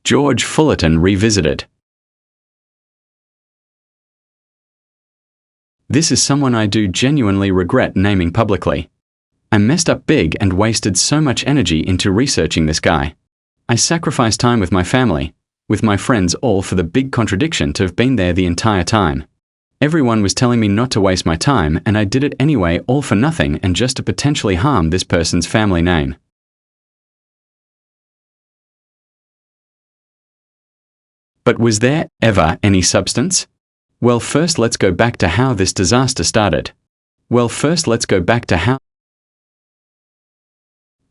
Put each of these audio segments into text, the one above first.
George Fullerton Revisited. This is someone I do genuinely regret naming publicly. I messed up big and wasted so much energy into researching this guy. I sacrificed time with my family, with my friends, all for the big contradiction to have been there the entire time. Everyone was telling me not to waste my time, and I did it anyway, all for nothing and just to potentially harm this person's family name. But was there ever any substance? Well, first let's go back to how this disaster started.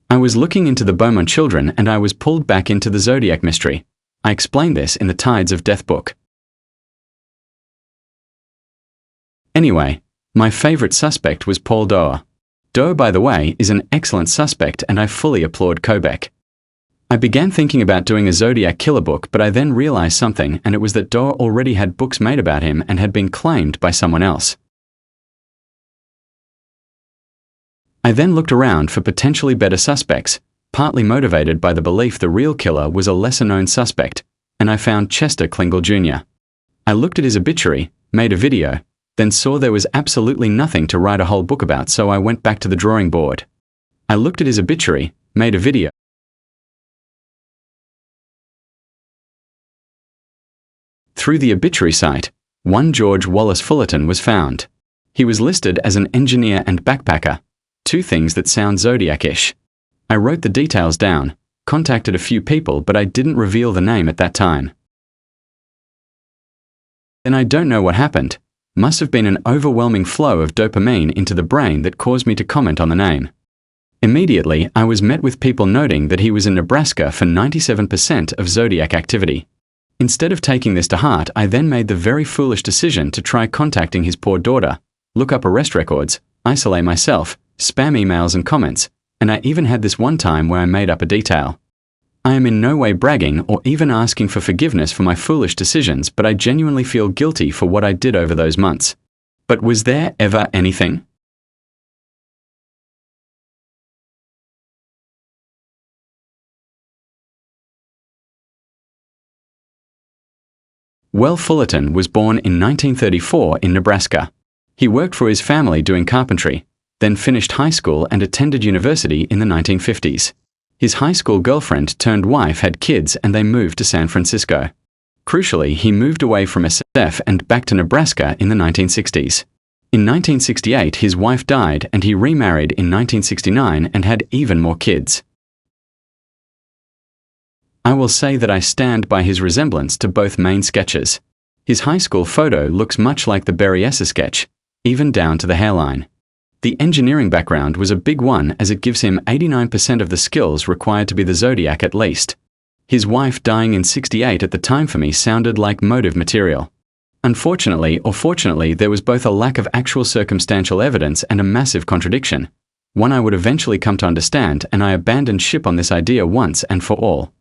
I was looking into the Beaumont children and I was pulled back into the Zodiac mystery. I explained this in the Tides of Death book. Anyway, my favorite suspect was Paul Doe. Doe, by the way, is an excellent suspect and I fully applaud Kobek. I began thinking about doing a Zodiac killer book, but I then realized something, and it was that Doe already had books made about him and had been claimed by someone else. I then looked around for potentially better suspects, partly motivated by the belief the real killer was a lesser-known suspect, and I found Chester Klingle Jr. I looked at his obituary, made a video, then saw there was absolutely nothing to write a whole book about, so I went back to the drawing board. I looked at his obituary, made a video. Through the obituary site, one George Wallace Fullerton was found. He was listed as an engineer and backpacker, two things that sound Zodiac-ish. I wrote the details down, contacted a few people, but I didn't reveal the name at that time. Then I don't know what happened. Must have been an overwhelming flow of dopamine into the brain that caused me to comment on the name. Immediately, I was met with people noting that he was in Nebraska for 97% of Zodiac activity. Instead of taking this to heart, I then made the very foolish decision to try contacting his poor daughter, look up arrest records, isolate myself, spam emails and comments, and I even had this one time where I made up a detail. I am in no way bragging or even asking for forgiveness for my foolish decisions, but I genuinely feel guilty for what I did over those months. But was there ever anything? Well, Fullerton was born in 1934 in Nebraska. He worked for his family doing carpentry, then finished high school and attended university in the 1950s. His high school girlfriend turned wife had kids and they moved to San Francisco. Crucially, he moved away from SF and back to Nebraska in the 1960s. In 1968, his wife died and he remarried in 1969 and had even more kids. I will say that I stand by his resemblance to both main sketches. His high school photo looks much like the Berryessa sketch, even down to the hairline. The engineering background was a big one as it gives him 89% of the skills required to be the Zodiac at least. His wife dying in '68 at the time for me sounded like motive material. Unfortunately or fortunately, there was both a lack of actual circumstantial evidence and a massive contradiction, one I would eventually come to understand, and I abandoned ship on this idea once and for all.